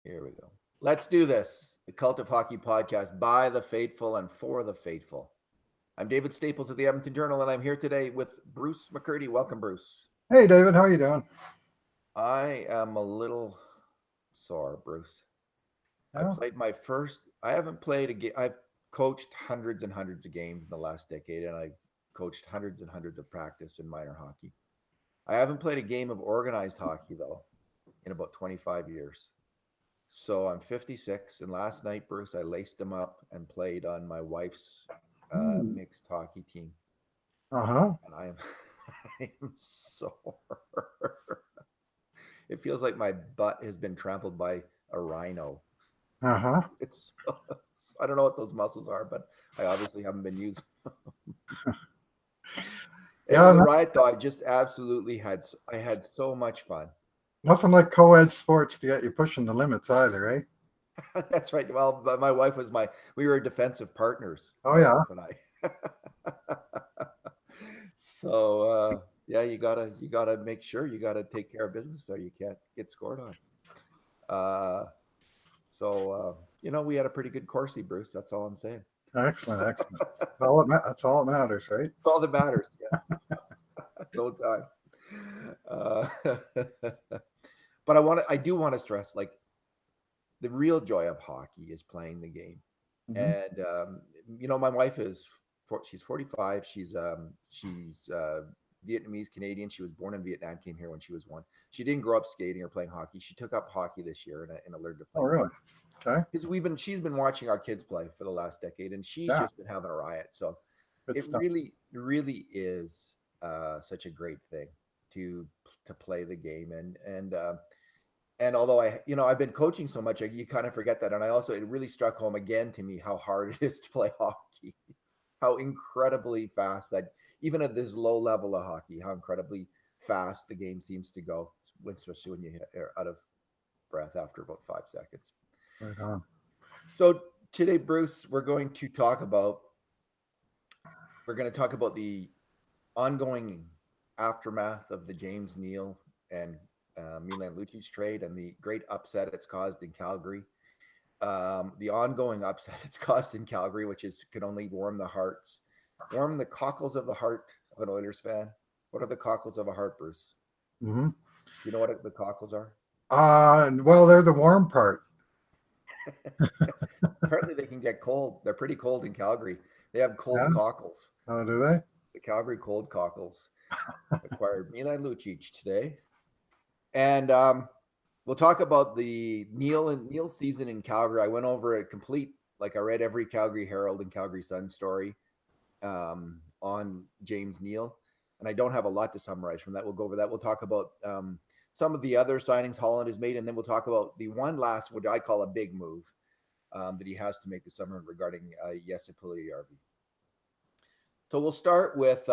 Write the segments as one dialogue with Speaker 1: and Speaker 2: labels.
Speaker 1: Here we go. Let's do this. The Cult of Hockey podcast by the faithful and for the faithful. I'm David Staples of the Edmonton Journal, and I'm here today with Bruce McCurdy. Welcome, Bruce.
Speaker 2: Hey, David, how are you doing?
Speaker 1: I am a little sore, Bruce. I
Speaker 2: Yeah.
Speaker 1: played my first. I haven't played a game. I've coached hundreds and hundreds of games in the last decade, and I've coached hundreds and hundreds of practice in minor hockey. I haven't played a game of organized hockey though in about 25 years. So I'm 56, and last night, Bruce, I laced them up and played on my wife's mixed hockey team,
Speaker 2: Uh-huh.
Speaker 1: and I am, I am sore. It feels like my butt has been trampled by a rhino.
Speaker 2: Uh-huh.
Speaker 1: It's, I don't know what those muscles are, but I obviously haven't been using. It
Speaker 2: Yeah,
Speaker 1: was a riot, though. I just absolutely I had so much fun.
Speaker 2: nothing like co-ed sports to get you pushing the limits either, eh?
Speaker 1: That's right. Well, but my wife was we were defensive partners,
Speaker 2: Oh,
Speaker 1: my
Speaker 2: yeah.
Speaker 1: wife and I. So yeah, you gotta make sure you gotta take care of business there. You can't get scored on. Uh, so we had a pretty good Corsi, Bruce. That's all I'm saying.
Speaker 2: Excellent, excellent. That's all that matters, right?
Speaker 1: That's all that matters. Yeah, that's all time. Uh, but I do want to stress, like, the real joy of hockey is playing the game.
Speaker 2: Mm-hmm.
Speaker 1: And my wife she's 45. She's Vietnamese Canadian. She was born in Vietnam, came here when she was 1. She didn't grow up skating or playing hockey. She took up hockey this year and learned to
Speaker 2: Oh,
Speaker 1: play
Speaker 2: really? Okay.
Speaker 1: because she's been watching our kids play for the last decade, and she's
Speaker 2: Yeah,
Speaker 1: just been having a riot. So
Speaker 2: good
Speaker 1: it
Speaker 2: stuff.
Speaker 1: really is such a great thing to play the game. And although I've been coaching so much, you kind of forget that. And it really struck home again to me how hard it is to play hockey, how incredibly fast that, even at this low level of hockey, how incredibly fast the game seems to go, especially when you're out of breath after about 5 seconds.
Speaker 2: Right on.
Speaker 1: So today, Bruce, we're going to talk about the ongoing aftermath of the James Neal and Milan Lucic trade and the great upset it's caused in Calgary. The ongoing upset it's caused in Calgary, which can only warm the cockles of the heart of an Oilers fan. What are the cockles of a heart, Bruce?
Speaker 2: Mm-hmm.
Speaker 1: You know what the cockles are?
Speaker 2: Well, they're the warm part.
Speaker 1: Apparently, they can get cold. They're pretty cold in Calgary. They have
Speaker 2: Yeah.
Speaker 1: cold cockles.
Speaker 2: Oh, do they?
Speaker 1: The Calgary cold cockles acquired Milan Lucic today, and we'll talk about the Neal season in Calgary. I went over a complete, like, I read every Calgary Herald and Calgary Sun story on James Neal, and I don't have a lot to summarize from that. We'll go over that. We'll talk about some of the other signings Holland has made, and then we'll talk about the one last, what I call a big move that he has to make this summer regarding Jesse Puljujarvi. So we'll start with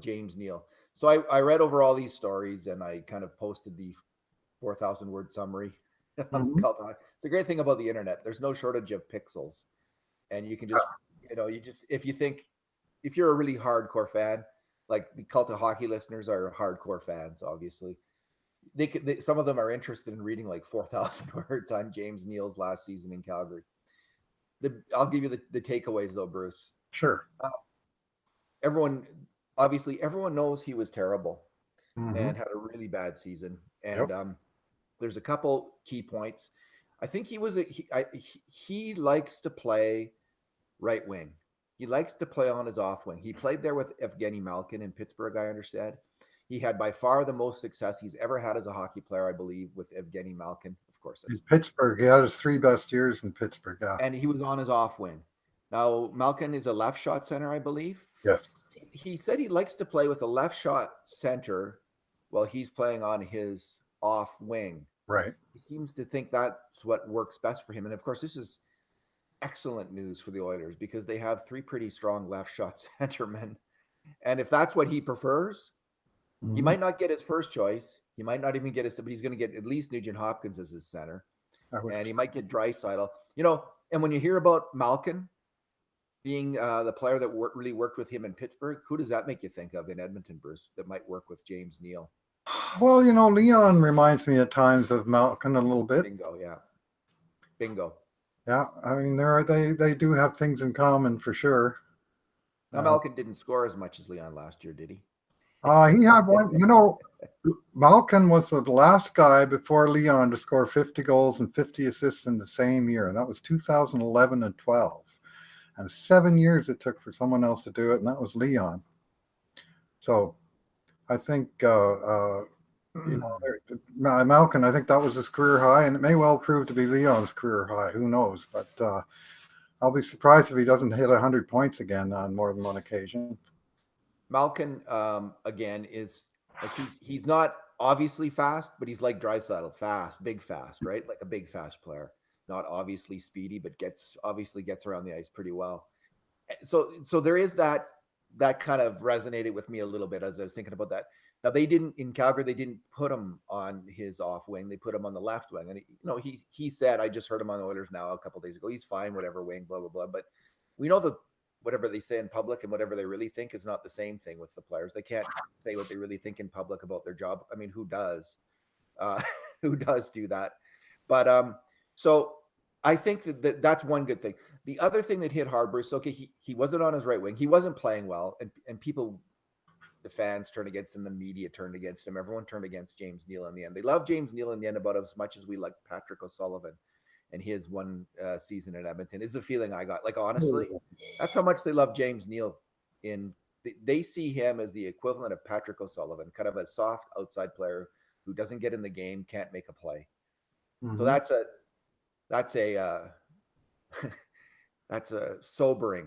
Speaker 1: James Neal. So I read over all these stories, and I kind of posted the 4,000 word summary.
Speaker 2: Mm-hmm.
Speaker 1: It's a great thing about the internet. There's no shortage of pixels, and you can just, if you're a really hardcore fan, like the Cult of Hockey listeners are hardcore fans, obviously. Some of them are interested in reading like 4,000 words on James Neal's last season in Calgary. I'll give you the takeaways though, Bruce.
Speaker 2: Sure.
Speaker 1: Everyone everyone knows he was terrible
Speaker 2: Mm-hmm.
Speaker 1: and had a really bad season.
Speaker 2: Yep.
Speaker 1: And there's a couple key points. I think he likes to play right wing. He likes to play on his off wing. He played there with Evgeny Malkin in Pittsburgh, I understand. He had by far the most success he's ever had as a hockey player, I believe, with Evgeny Malkin. Of course,
Speaker 2: In
Speaker 1: that's
Speaker 2: Pittsburgh, he had his 3 best years in Pittsburgh. Yeah.
Speaker 1: and he was on his off wing. Now, Malkin is a left shot center, I believe.
Speaker 2: Yes.
Speaker 1: He said he likes to play with a left shot center while he's playing on his off wing.
Speaker 2: Right.
Speaker 1: He seems to think that's what works best for him. And of course, this is excellent news for the Oilers because they have 3 pretty strong left shot centermen. And if that's what he prefers, he
Speaker 2: Mm-hmm.
Speaker 1: might not get his first choice. He might not even get but he's going to get at least Nugent Hopkins as his center. And he might get Draisaitl. And when you hear about Malkin being the player that really worked with him in Pittsburgh, who does that make you think of in Edmonton, Bruce, that might work with James Neal?
Speaker 2: Well, Leon reminds me at times of Malkin a little bit.
Speaker 1: Bingo, yeah. Bingo.
Speaker 2: Yeah, I mean, they do have things in common for sure.
Speaker 1: Now Malkin didn't score as much as Leon last year, did he?
Speaker 2: He had one. Malkin was the last guy before Leon to score 50 goals and 50 assists in the same year, and that was 2011 and 12. And 7 years it took for someone else to do it, and that was Leon. So I think Malkin, I think that was his career high, and it may well prove to be Leon's career high. Who knows? But I'll be surprised if he doesn't hit 100 points again on more than one occasion.
Speaker 1: Malkin, again, is like he's not obviously fast, but he's like Draisaitl, fast, big fast, right? Like a big fast player. Not obviously speedy, but obviously gets around the ice pretty well. So there is that kind of resonated with me a little bit as I was thinking about that. Now they didn't in Calgary, they didn't put him on his off wing. They put him on the left wing. And he said, I just heard him on the Oilers now a couple of days ago. He's fine, whatever wing, blah, blah, blah. But we know that whatever they say in public and whatever they really think is not the same thing with the players. They can't say what they really think in public about their job. I mean, who does? Who does do that? But so I think that's one good thing. The other thing that hit hard, Bruce, okay, he wasn't on his right wing. He wasn't playing well. And people, the fans turned against him. The media turned against him. Everyone turned against James Neal in the end. They love James Neal in the end about as much as we like Patrick O'Sullivan and his one season at Edmonton is the feeling I got. Like, honestly, that's how much they love James Neal. They see him as the equivalent of Patrick O'Sullivan, kind of a soft outside player who doesn't get in the game, can't make a play. Mm-hmm. So that's a sobering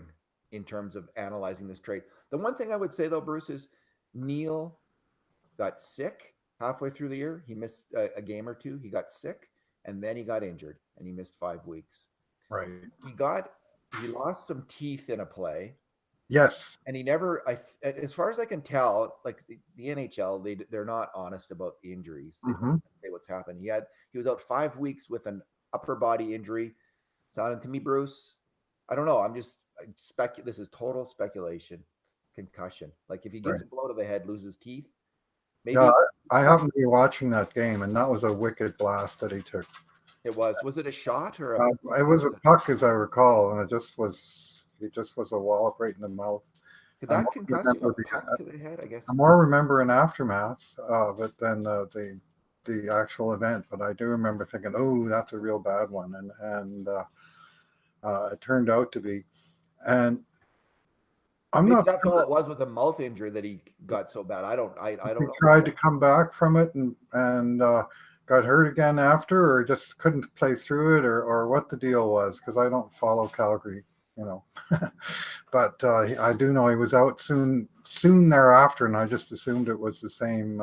Speaker 1: in terms of analyzing this trade. The one thing I would say though, Bruce, is Neal got sick halfway through the year. He missed a game or two. He got sick and then he got injured and he missed 5 weeks.
Speaker 2: Right.
Speaker 1: He lost some teeth in a play.
Speaker 2: Yes.
Speaker 1: And he never, as far as I can tell, like the NHL, they're not honest about the injuries. They don't say what's happened. He was out 5 weeks with an upper body injury. Sounding to me, Bruce, I don't know. This is total speculation. Concussion. Like if he gets a blow to the head, loses teeth.
Speaker 2: Maybe. Yeah, I happened to be watching that game, and that was a wicked blast that he took.
Speaker 1: It was. Was it a shot or
Speaker 2: it was a puck, as I recall, and it just was a wallop right in the mouth.
Speaker 1: Did that concuss you? A puck to the head, I guess.
Speaker 2: I more remember an aftermath of it than the actual event, but I do remember thinking, "Oh, that's a real bad one," and it turned out to be. And
Speaker 1: that's all it was with a mouth injury that he got so bad. I don't know.
Speaker 2: He tried to come back from it and got hurt again after, or just couldn't play through it, or what the deal was, because I don't follow Calgary, But I do know he was out soon thereafter, and I just assumed it was the same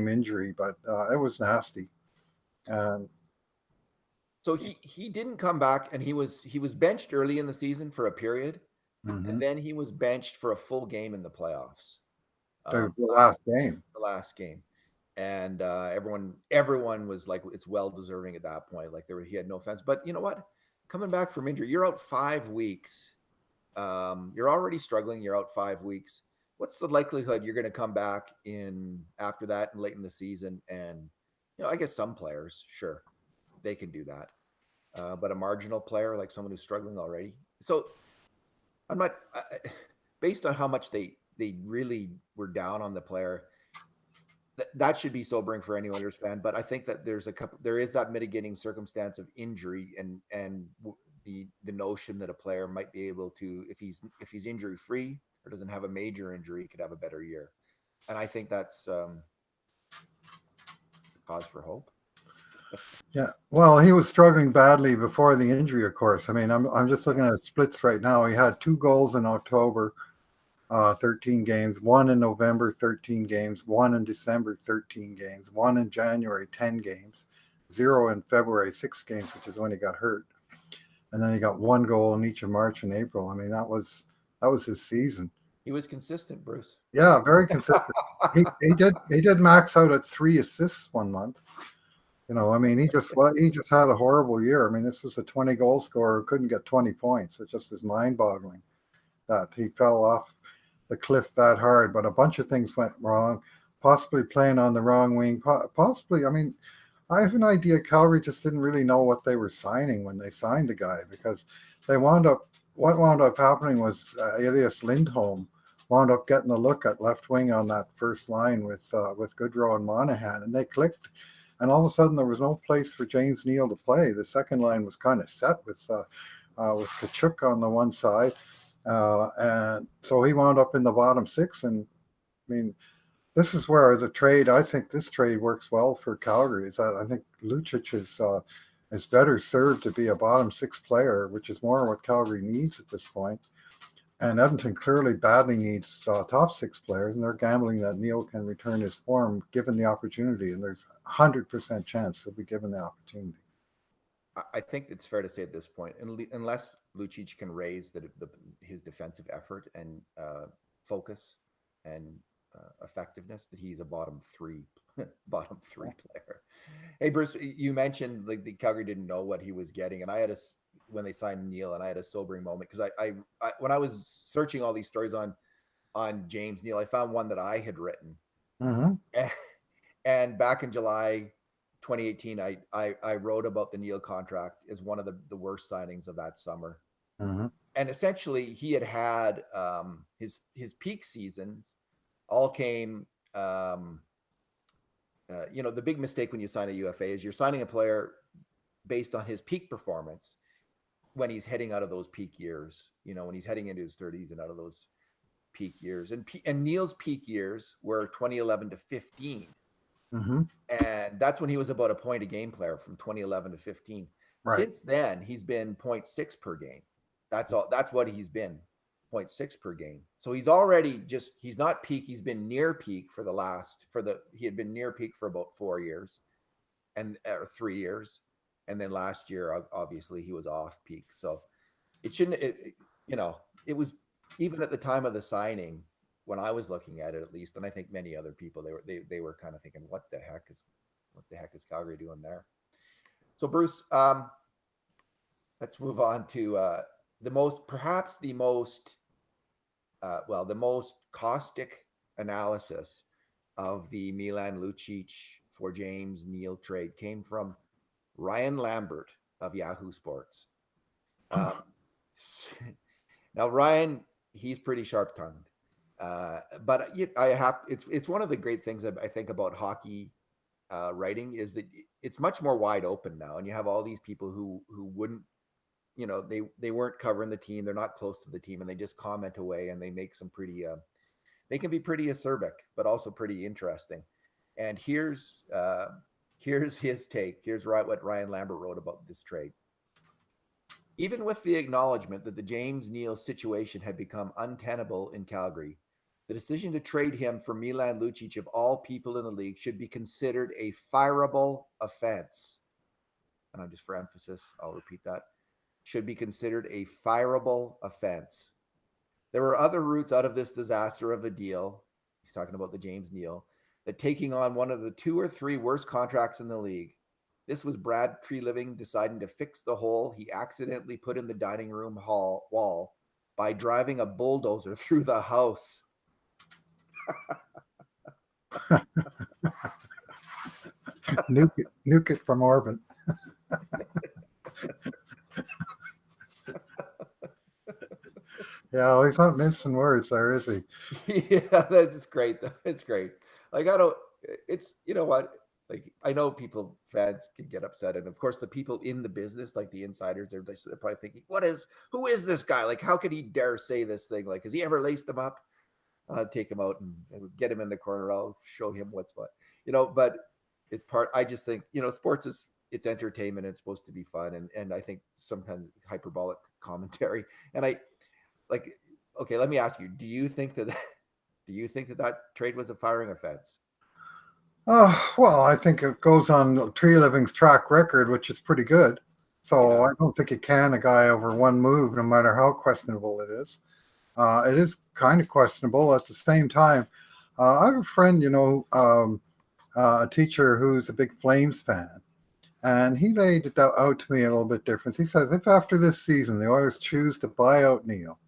Speaker 2: injury, but it was nasty. And
Speaker 1: so he didn't come back, and he was benched early in the season for a period. And then he was benched for a full game in the playoffs.
Speaker 2: The last game.
Speaker 1: And everyone was like, it's well deserving at that point. Like he had no offense. But you know what? Coming back from injury, you're out 5 weeks. You're already struggling. You're out 5 weeks. What's the likelihood you're going to come back in after that and late in the season? And I guess some players, sure, they can do that. But a marginal player, like someone who's struggling already. So I'm not based on how much they really were down on the player. That should be sobering for any Oilers fan. But I think that there is that mitigating circumstance of injury and the notion that a player might be able to, if he's injury free or doesn't have a major injury, could have a better year. And I think that's cause for hope.
Speaker 2: Yeah, well, he was struggling badly before the injury, of course. I mean, I'm just looking at splits right now. He had 2 goals in October, 13 games, 1 in November, 13 games, 1 in December, 13 games, 1 in January, 10 games, 0 in February, 6 games, which is when he got hurt. And then he got 1 goal in each of March and April. I mean, that was his season.
Speaker 1: He was consistent, Bruce.
Speaker 2: Yeah, very consistent. he did max out at 3 assists one month. I mean, he just had a horrible year. I mean, this was a 20-goal scorer who couldn't get 20 points. It just is mind-boggling that he fell off the cliff that hard. But a bunch of things went wrong. possibly playing on the wrong wing. Possibly, I mean, I have an idea Calgary just didn't really know what they were signing when they signed the guy, because what wound up happening was Elias Lindholm wound up getting a look at left wing on that first line with Goodrow and Monahan, and they clicked. And all of a sudden, there was no place for James Neal to play. The second line was kind of set with Kachuk on the one side, and so he wound up in the bottom six. And I mean, this is where I think this trade works well for Calgary. Is that I think Lucic is better served to be a bottom six player, which is more what Calgary needs at this point. And Edmonton clearly badly needs top six players, and they're gambling that Neal can return his form given the opportunity. And there's 100% chance he'll be given the opportunity.
Speaker 1: I think it's fair to say at this point, unless Lucic can raise his defensive effort and focus and effectiveness, that he's a bottom three player. Hey Bruce, you mentioned like the Calgary didn't know what he was getting, and I had when they signed Neal, and I had a sobering moment because I when I was searching all these stories on James Neal, I found one that I had written, and back in July 2018, I wrote about the Neal contract as one of the worst signings of that summer. And essentially, he had his peak seasons all came. The big mistake when you sign a UFA is you're signing a player based on his peak performance when he's heading out of those peak years. When he's heading into his 30s and out of those peak years. And Neal's peak years were 2011 to 15. And that's when he was about a point a game player from 2011 to 15. Right. Since then, he's been 0.6 per game. That's all. That's what he's been, 0.6 per game. So he's already he's not peak. He's been near peak he had been near peak for about 4 years or 3 years. And then last year, obviously he was off peak. So it shouldn't, it was even at the time of the signing, when I was looking at it, at least, and I think many other people, they were kind of thinking, what the heck is Calgary doing there? So Bruce, let's move on to the most caustic analysis of the Milan Lucic for James Neal trade came from Ryan Lambert of Yahoo Sports. Now Ryan, he's pretty sharp-tongued. But it's one of the great things I think about hockey writing is that it's much more wide open now, and you have all these people who wouldn't, they weren't covering the team, they're not close to the team, and they just comment away, and they make some pretty they can be pretty acerbic, but also pretty interesting. And here's his take. Here's what Ryan Lambert wrote about this trade. Even with the acknowledgement that the James Neal situation had become untenable in Calgary, the decision to trade him for Milan Lucic, of all people in the league, should be considered a fireable offense. And I'm just for emphasis, I'll repeat that. Should be considered a fireable offense. There were other routes out of this disaster of a deal. He's talking about the James Neal, that taking on one of the 2 or 3 worst contracts in the league. This was Brad Treliving deciding to fix the hole he accidentally put in the dining room wall by driving a bulldozer through the house.
Speaker 2: Nuke it from orbit. Yeah, he's not mincing words there, is he?
Speaker 1: Yeah, that's great. It's great. Like, it's, you know what? Like, I know fans can get upset. And of course, the people in the business, like the insiders, they're probably thinking, who is this guy? Like, how could he dare say this thing? Like, has he ever laced them up? Take him out and get him in the corner. I'll show him what's what, but it's I just think, sports it's entertainment. It's supposed to be fun. And I think sometimes hyperbolic commentary. And okay, let me ask you, do you think that trade was a firing offense?
Speaker 2: Well, I think it goes on Treliving's track record, which is pretty good. So yeah. I don't think you can a guy over one move, no matter how questionable it is. It is kind of questionable. At the same time, I have a friend, a teacher who's a big Flames fan, and he laid it out to me a little bit different. He says if after this season the Oilers choose to buy out Neal,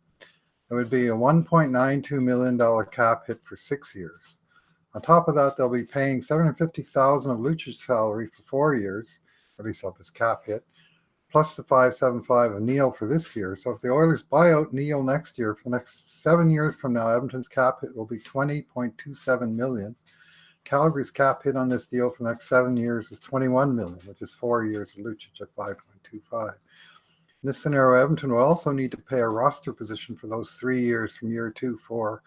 Speaker 2: it would be a $1.92 million cap hit for 6 years. On top of that, they'll be paying $750,000 of Lucic's salary for 4 years, at least of his cap hit, plus the $575 of Neal for this year. So if the Oilers buy out Neal next year, for the next 7 years from now, Edmonton's cap hit will be $20.27 million. Calgary's cap hit on this deal for the next 7 years is $21 million, which is 4 years of Lucic at $5.25. In this scenario, Edmonton will also need to pay a roster position for those 3 years from year 2 for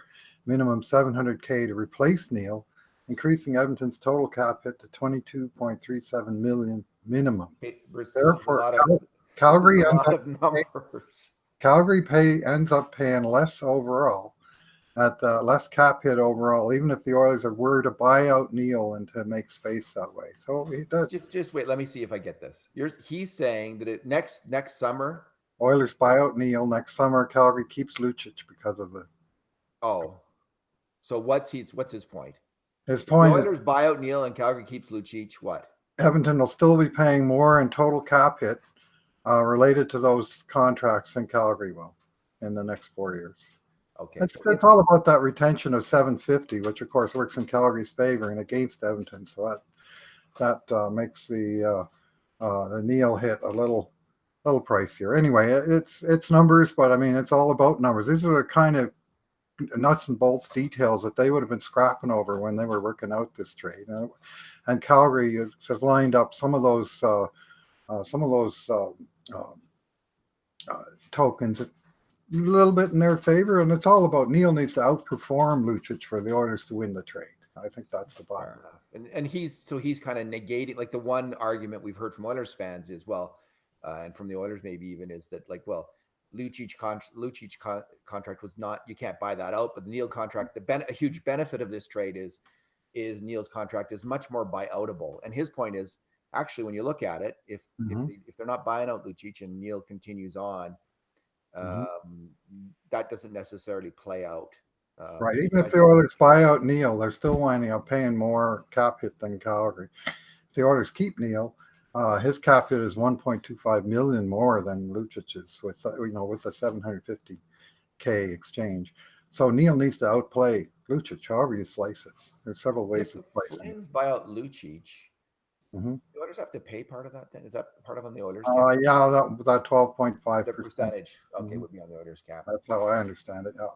Speaker 2: minimum $700K to replace Neal, increasing Edmonton's total cap hit to $22.37 million minimum.
Speaker 1: Hey, Bruce,
Speaker 2: Therefore, Calgary ends up paying less overall, at less cap hit overall, even if the Oilers were to buy out Neal and to make space that way. So
Speaker 1: just wait. Let me see if I get this. He's saying that next summer,
Speaker 2: Oilers buy out Neal. Next summer, Calgary keeps Lucic because of the.
Speaker 1: Oh, so what's his point?
Speaker 2: His point
Speaker 1: the Oilers buy out Neal and Calgary keeps Lucic. What?
Speaker 2: Edmonton will still be paying more in total cap hit related to those contracts than Calgary will in the next 4 years.
Speaker 1: Okay,
Speaker 2: it's all about that retention of $750, which of course works in Calgary's favor and against Edmonton. So that makes the Neal hit a little pricier. Anyway, it's numbers, but I mean it's all about numbers. These are the kind of nuts and bolts details that they would have been scrapping over when they were working out this trade. And Calgary has lined up some of those tokens a little bit in their favor, and it's all about Neal needs to outperform Lucic for the Oilers to win the trade. I think that's the bottom line.
Speaker 1: And he's kind of negating, like, the one argument we've heard from Oilers fans is, well, and from the Oilers maybe even, is that, like, well, Lucic contract was not, you can't buy that out, but the Neal contract, a huge benefit of this trade is Neal's contract is much more buyoutable. And his point is, actually, when you look at it, if they're not buying out Lucic and Neal continues on, that doesn't necessarily play out.
Speaker 2: Right. Even if the Oilers buy out Neal, they're still winding up paying more cap hit than Calgary. If the Oilers keep Neal, his cap hit is $1.25 million more than Lucic's with the $750K exchange. So Neal needs to outplay Lucic, however you slice it. There's several ways of slicing.
Speaker 1: Flames buy out Lucic.
Speaker 2: Mm-hmm.
Speaker 1: The Oilers have to pay part of that then? Is that part of on the Oilers
Speaker 2: cap? Yeah, that 12.5%.
Speaker 1: The percentage, would be on the Oilers cap.
Speaker 2: That's how I understand it, yeah.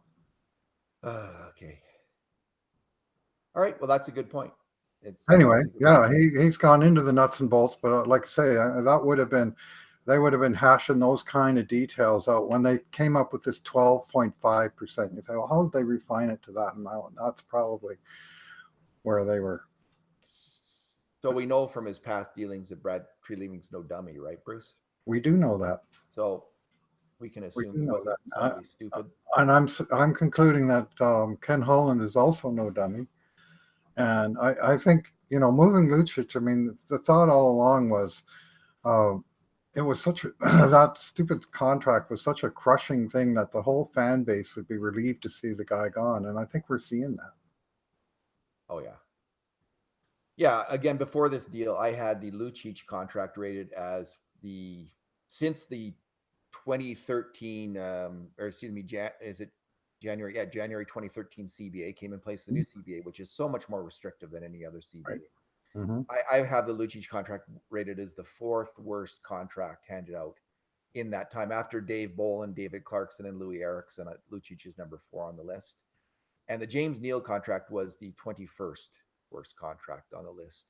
Speaker 1: Okay. All right, well, that's a good point.
Speaker 2: Anyway, yeah, he's gone into the nuts and bolts, but like I say, they would have been hashing those kind of details out when they came up with this 12.5%. You say, well, how did they refine it to that amount? That's probably where they were.
Speaker 1: So we know from his past dealings that Brad Treliving's no dummy, right, Bruce?
Speaker 2: We do know that.
Speaker 1: So we can assume he wasn't totally stupid.
Speaker 2: And I'm concluding that Ken Holland is also no dummy. And I think, moving Lucic, I mean, the thought all along was it was that stupid contract was such a crushing thing that the whole fan base would be relieved to see the guy gone. And I think we're seeing that.
Speaker 1: Oh, yeah. Yeah, again, before this deal, I had the Lucic contract rated as since the 2013, January 2013 CBA came in place, the new CBA, which is so much more restrictive than any other CBA.
Speaker 2: Right. Mm-hmm.
Speaker 1: I have the Lucic contract rated as the 4th worst contract handed out in that time, after Dave Bolin, David Clarkson, and Louis Eriksson. Lucic is number 4 on the list. And the James Neal contract was the 21st worst contract on the list.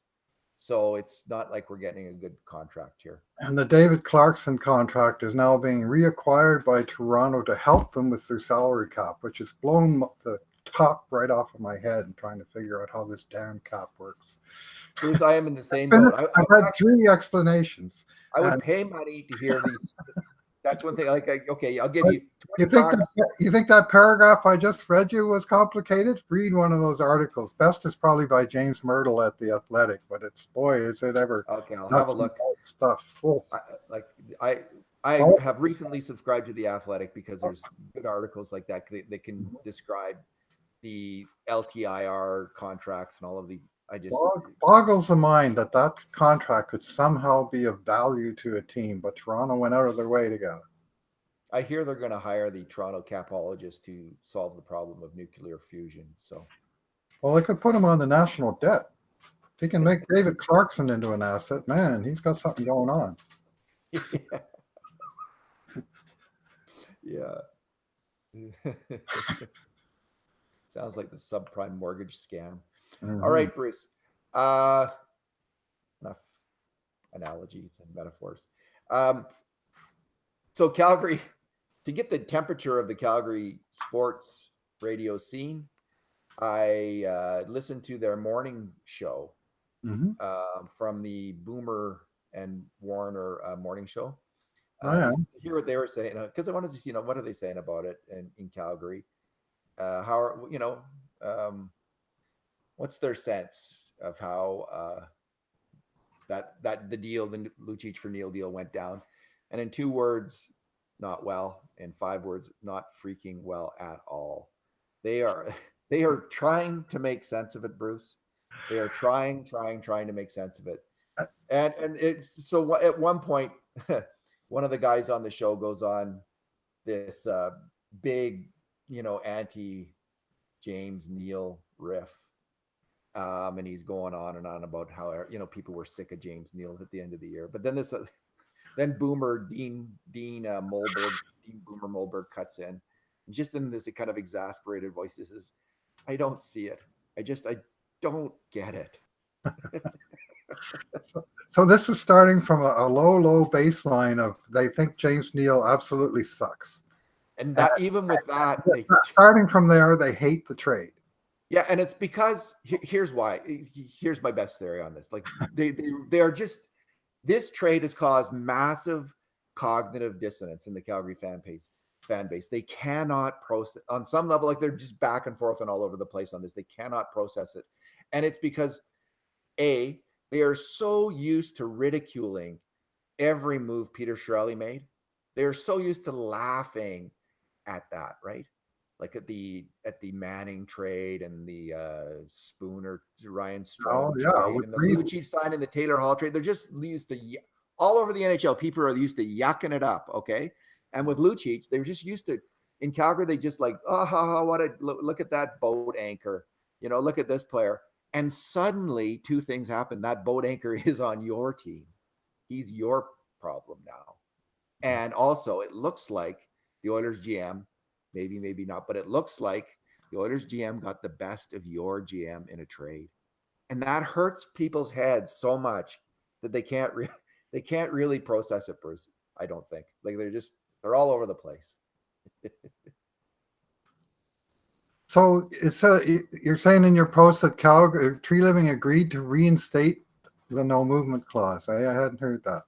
Speaker 1: So it's not like we're getting a good contract here.
Speaker 2: And the David Clarkson contract is now being reacquired by Toronto to help them with their salary cap, which has blown the top right off of my head and trying to figure out how this damn cap works.
Speaker 1: Bruce, I am in the same boat.
Speaker 2: I've had 3 explanations.
Speaker 1: I would pay money to hear these. That's one thing. Okay, I'll give you.
Speaker 2: You think that paragraph I just read you was complicated? Read one of those articles. Best is probably by James Myrtle at The Athletic, but is it ever?
Speaker 1: Okay, I'll have a look.
Speaker 2: Stuff. Oh.
Speaker 1: I have recently subscribed to The Athletic because there's good articles like that that can describe the LTIR contracts and all of the.
Speaker 2: Boggles the mind that contract could somehow be of value to a team, but Toronto went out of their way to get it.
Speaker 1: I hear they're going to hire the Toronto capologist to solve the problem of nuclear fusion. So
Speaker 2: Well, they could put him on the national debt. He can make David Clarkson into an asset. Man, he's got something going on.
Speaker 1: Yeah. Yeah. Sounds like the subprime mortgage scam. All right, Bruce. Enough analogies and metaphors. So Calgary, to get the temperature of the Calgary sports radio scene, I listened to their morning show from the Boomer and Warner morning show.
Speaker 2: Oh, yeah.
Speaker 1: To hear what they were saying, because I wanted to see, what are they saying about it in Calgary? How are, what's their sense of how that the deal, the Lucic for Neal deal went down? And in 2 words, not well. In 5 words, not freaking well at all. They are they are trying to make sense of it, Bruce. They are trying to make sense of it. And it's so at one point, one of the guys on the show goes on this big, anti James Neal riff. And he's going on and on about how, people were sick of James Neal at the end of the year. But then then Boomer Dean Molberg, Dean Boomer Molberg cuts in, just in this kind of exasperated voice. He says, "I don't see it. I don't get it."
Speaker 2: So this is starting from a low baseline of they think James Neal absolutely sucks.
Speaker 1: And that even with that,
Speaker 2: starting from there, they hate the trade.
Speaker 1: Yeah, and it's because here's why. Here's my best theory on this. Like they are just, this trade has caused massive cognitive dissonance in the Calgary fan base. They cannot process on some level, like they're just back and forth and all over the place on this. They cannot process it. And it's because they are so used to ridiculing every move Peter Chiarelli made. They're so used to laughing at that, right? Like at the Manning trade and the Spooner Ryan Strome trade and the Lucic sign and the Taylor Hall trade. They're just used to, all over the NHL, people are used to yucking it up, okay? And with Lucic, they were just used to, in Calgary, they just like, look at that boat anchor. Look at this player. And suddenly 2 things happen. That boat anchor is on your team. He's your problem now. And also, it looks like the Oilers GM, maybe not, but it looks like the Oilers GM got the best of your GM in a trade. And that hurts people's heads so much that they can't really process it, Bruce. I don't think. Like they're all over the place.
Speaker 2: So you're saying in your post that Calgary Tree Living agreed to reinstate the no movement clause. I hadn't heard that.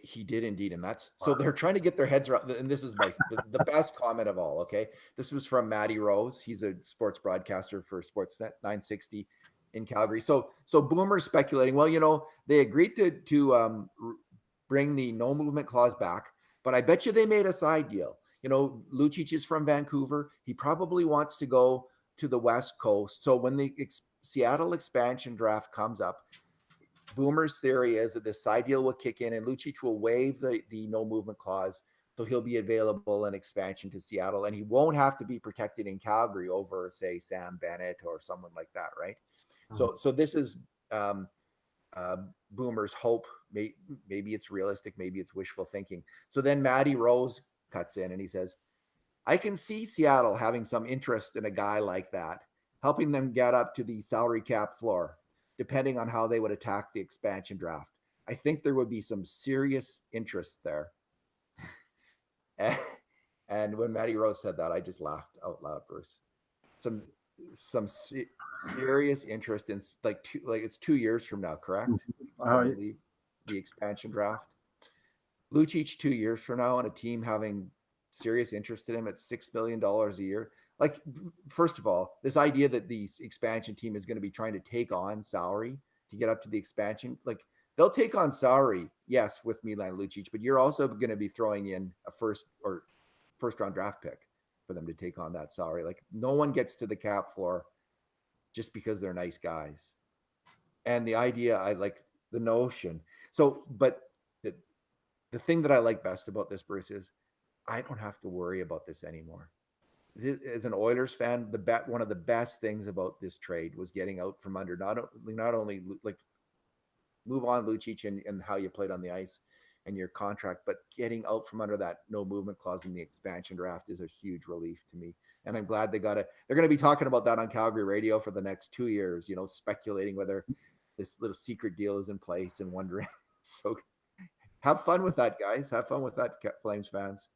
Speaker 1: He did indeed, and that's so they're trying to get their heads around. And this is the best comment of all. Okay, this was from Matty Rose. He's a sports broadcaster for Sportsnet 960 in Calgary. So Boomer's speculating. Well, they agreed to bring the no movement clause back, but I bet you they made a side deal. Lucic is from Vancouver. He probably wants to go to the West Coast. So when the Seattle expansion draft comes up, Boomer's theory is that this side deal will kick in and Lucic will waive the no movement clause. So he'll be available in expansion to Seattle, and he won't have to be protected in Calgary over, say, Sam Bennett or someone like that, right? Mm-hmm. So this is Boomer's hope. Maybe it's realistic, maybe it's wishful thinking. So then Matty Rose cuts in and he says, I can see Seattle having some interest in a guy like that, helping them get up to the salary cap floor, depending on how they would attack the expansion draft. I think there would be some serious interest there. And when Matty Rose said that, I just laughed out loud, Bruce. Some serious interest in like it's 2 years from now, correct? I believe the expansion draft. Lucic 2 years from now, and a team having serious interest in him at $6 million a year. Like, first of all, this idea that the expansion team is going to be trying to take on salary to get up to the expansion, like they'll take on salary, yes, with Milan Lucic, but you're also going to be throwing in a first round draft pick for them to take on that salary. Like, no one gets to the cap floor just because they're nice guys. And the idea, I like the notion. So, but the thing that I like best about this, Bruce, is I don't have to worry about this anymore. as an Oilers fan, one of the best things about this trade was getting out from under not only like move on Lucic and how you played on the ice and your contract, but getting out from under that no movement clause in the expansion draft is a huge relief to me. And I'm glad they're going to be talking about that on Calgary radio for the next 2 years, speculating whether this little secret deal is in place and wondering. So have fun with that, guys. Have fun with that, Flames fans.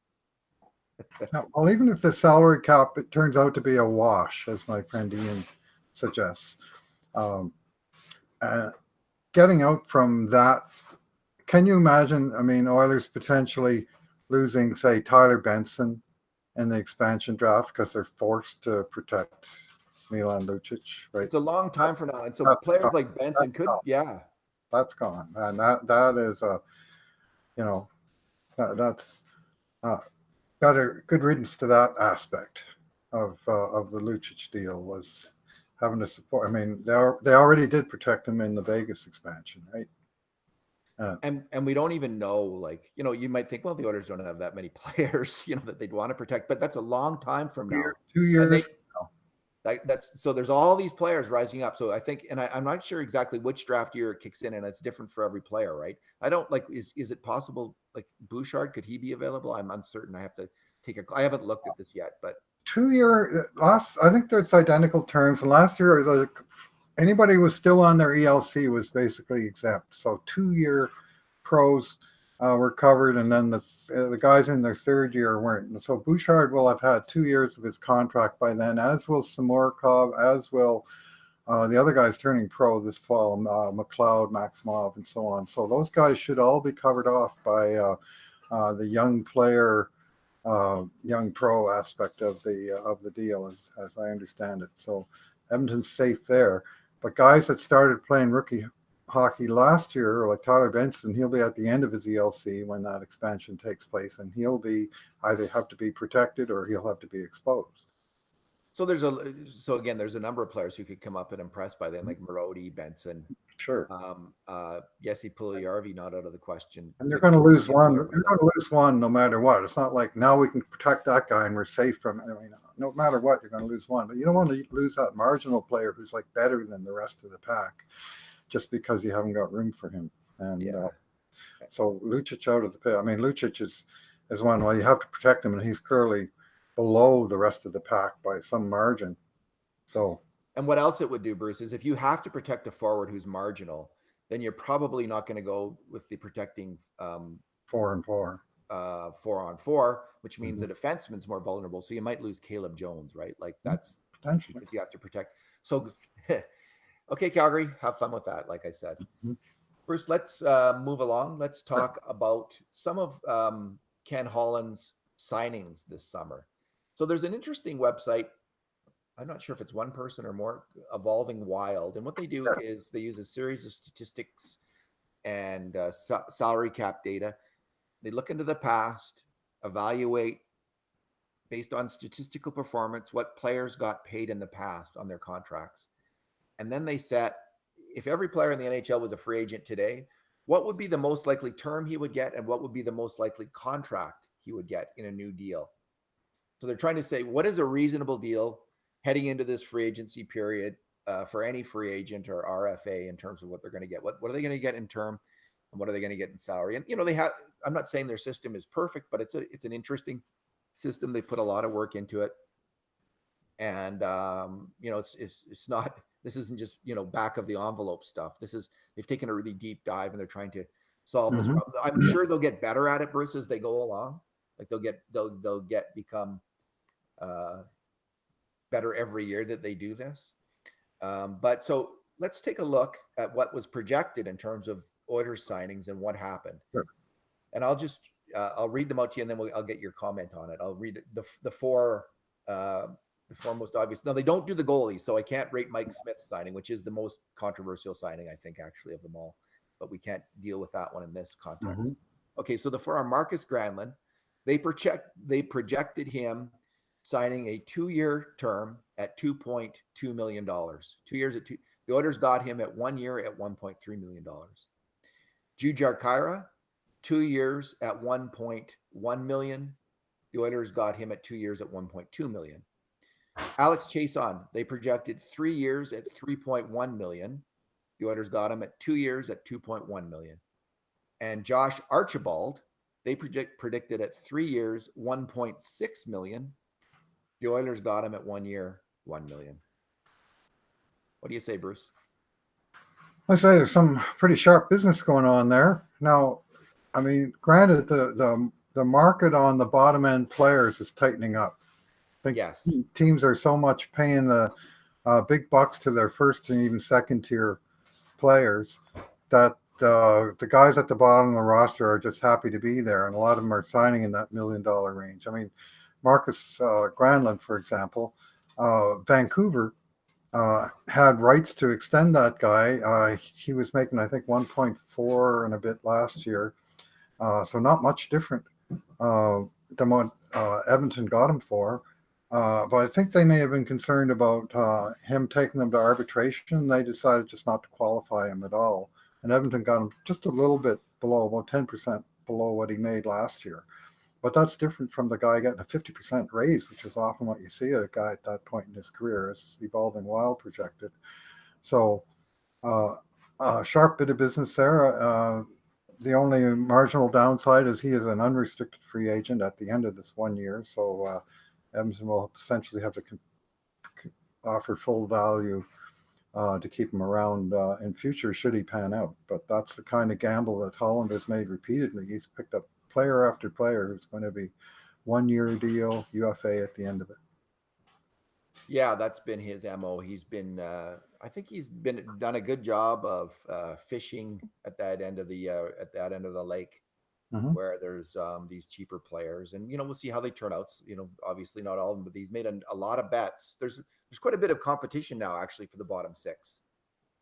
Speaker 2: Well, even if the salary cap it turns out to be a wash, as my friend Ian suggests, um, getting out from that, can you imagine? I mean, Oilers potentially losing, say, Tyler Benson in the expansion draft because they're forced to protect Milan Lucic, right?
Speaker 1: It's a long time from now, and so players like Benson could,
Speaker 2: that's gone, and that is that's got a good riddance to that aspect of the Lucic deal was having to support. I mean, they already did protect him in the Vegas expansion, right?
Speaker 1: And we don't even know, like, you might think, well, the Oilers don't have that many players, that they'd want to protect, but that's a long time from now.
Speaker 2: 2 years.
Speaker 1: So there's all these players rising up. So I think, and I'm not sure exactly which draft year it kicks in, and it's different for every player, right? I don't like, is it possible, like Bouchard, could he be available? I'm uncertain. I have to I haven't looked at this yet, but
Speaker 2: 2 year I think it's identical terms. And last year, anybody who was still on their ELC was basically exempt. So 2 year pros were covered, and then the guys in their third year weren't. And so Bouchard will have had 2 years of his contract by then, as will Samorkov, as will the other guys turning pro this fall, McLeod, Maximov, and so on. So those guys should all be covered off by the young player, young pro aspect of the deal, as I understand it. So Edmonton's safe there. But guys that started playing rookie hockey last year, like Tyler Benson, he'll be at the end of his ELC when that expansion takes place, and he'll be either have to be protected or he'll have to be exposed.
Speaker 1: So again, there's a number of players who could come up and impress by then, like Marody, Benson.
Speaker 2: Sure.
Speaker 1: Jesse Puljujarvi, not out of the question.
Speaker 2: And you're going to lose one. You're going to lose one no matter what. It's not like now we can protect that guy and we're safe from it. I mean, no matter what, you're going to lose one. But you don't want to lose that marginal player who's like better than the rest of the pack just because you haven't got room for him. And so Lucic out of the pit. I mean, Lucic is one. Well, you have to protect him, and he's clearly below the rest of the pack by some margin. So.
Speaker 1: And what else it would do, Bruce, is if you have to protect a forward who's marginal, then you're probably not going to go with the protecting
Speaker 2: 4-on-4,
Speaker 1: which means a defenseman's more vulnerable. So you might lose Caleb Jones, right? Like that's
Speaker 2: potentially
Speaker 1: if you have to protect. So, okay, Calgary, have fun with that. Like I said, Bruce, let's move along. Let's talk about some of Ken Holland's signings this summer. So there's an interesting website. I'm not sure if it's one person or more, Evolving Wild. And what they do is they use a series of statistics and salary cap data. They look into the past, evaluate based on statistical performance, what players got paid in the past on their contracts. And then they set, if every player in the NHL was a free agent today, what would be the most likely term he would get and what would be the most likely contract he would get in a new deal. So they're trying to say, what is a reasonable deal heading into this free agency period for any free agent or RFA in terms of what they're going to get? What are they going to get in term, and what are they going to get in salary? And they have. I'm not saying their system is perfect, but it's an interesting system. They put a lot of work into it, and it's not. This isn't just back of the envelope stuff. They've taken a really deep dive and they're trying to solve this problem. I'm sure they'll get better at it, Bruce, as they go along. Like they'll become better every year that they do this. But so let's take a look at what was projected in terms of Oilers signings and what happened.
Speaker 2: Sure.
Speaker 1: And I'll read them out to you, and then I'll get your comment on it. I'll read the four most obvious. No, they don't do the goalie, so I can't rate Mike Smith's signing, which is the most controversial signing, I think, actually, of them all. But we can't deal with that one in this context. Okay, so for our Marcus Granlund, they projected him signing a 2-year term at $2.2 million. 2 years at two. The Oilers got him at 1 year at $1.3 million. Puljujarvi, 2 years at $1.1 million. The Oilers got him at 2 years at 1.2 million. Alex Chason, they projected 3 years at 3.1 million. The Oilers got him at 2 years at 2.1 million. And Josh Archibald, they predicted at 3 years 1.6 million. The Oilers got him at 1 year 1 million. What do you say, Bruce?
Speaker 2: I say there's some pretty sharp business going on there. Now, I mean, granted, the market on the bottom end players is tightening up. I think
Speaker 1: yes.
Speaker 2: Teams are so much paying the big bucks to their first and even second tier players that the guys at the bottom of the roster are just happy to be there, and a lot of them are signing in that $1 million range. I mean, Marcus Granlund, for example, Vancouver had rights to extend that guy. He was making, I think, 1.4 and a bit last year, so not much different than what Edmonton got him for. But I think they may have been concerned about him taking them to arbitration. They decided just not to qualify him at all. And Edmonton got him just a little bit below, about 10% below what he made last year. But that's different from the guy getting a 50% raise, which is often what you see at a guy at that point in his career. It's evolving wild projected. So sharp bit of business there. The only marginal downside is he is an unrestricted free agent at the end of this 1 year. So Edmonton will essentially have to offer full value to keep him around in future should he pan out. But that's the kind of gamble that Holland has made repeatedly. He's picked up player after player who's going to be 1 year deal, UFA at the end of it.
Speaker 1: Yeah, that's been his MO. He's been, I think he's done a good job of fishing at that end of the lake, where there's these cheaper players, and we'll see how they turn out. Obviously not all of them, but he's made a lot of bets. There's quite a bit of competition now, actually, for the bottom six.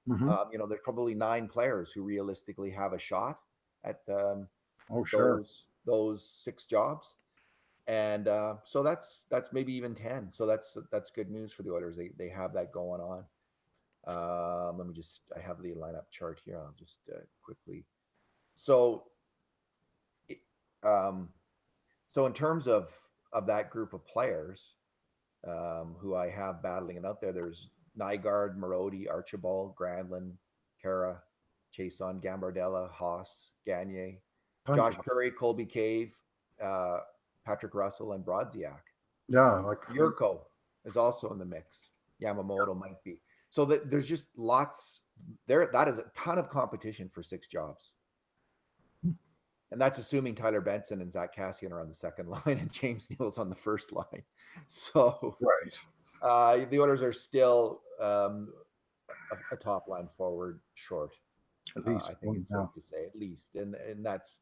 Speaker 1: There's probably 9 players who realistically have a shot at those 6 jobs, and so that's maybe even 10. So that's good news for the Oilers. They have that going on. I have the lineup chart here. I'll just quickly. So in terms of that group of players who I have battling it out there, there's Nygaard, Marody, Archibald, Granlund, Kara, Chason, Gambardella, Haas, Gagne, Josh Curry, Colby Cave, Patrick Russell, and Brodziak.
Speaker 2: Yeah, like
Speaker 1: Yurko is also in the mix. Yamamoto might be. So there's just lots there. That is a ton of competition for 6 jobs. And that's assuming Tyler Benson and Zach Kassian are on the second line and James Neal's on the first line. So the Oilers are still a top line forward short.
Speaker 2: At least,
Speaker 1: I think it's safe to say, at least, and that's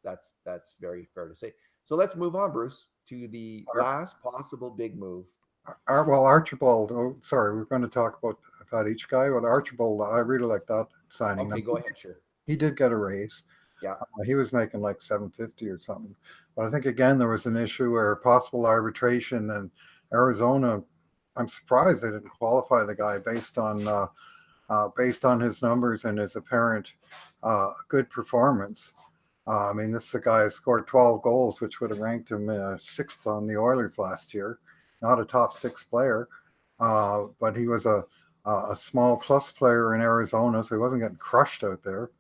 Speaker 1: very fair to say. So let's move on, Bruce, to the last possible big move.
Speaker 2: Well, Archibald. Oh, sorry, we're going to talk about each guy. But Archibald, I really like that signing.
Speaker 1: Okay, go ahead, sure.
Speaker 2: He did get a raise.
Speaker 1: Yeah,
Speaker 2: he was making like $750 or something. But I think again there was an issue where possible arbitration, and Arizona. I'm surprised they didn't qualify the guy based on his numbers and his apparent good performance. I mean, this is a guy who scored 12 goals, which would have ranked him 6th on the Oilers last year. Not a top 6 player, but he was a small plus player in Arizona, so he wasn't getting crushed out there.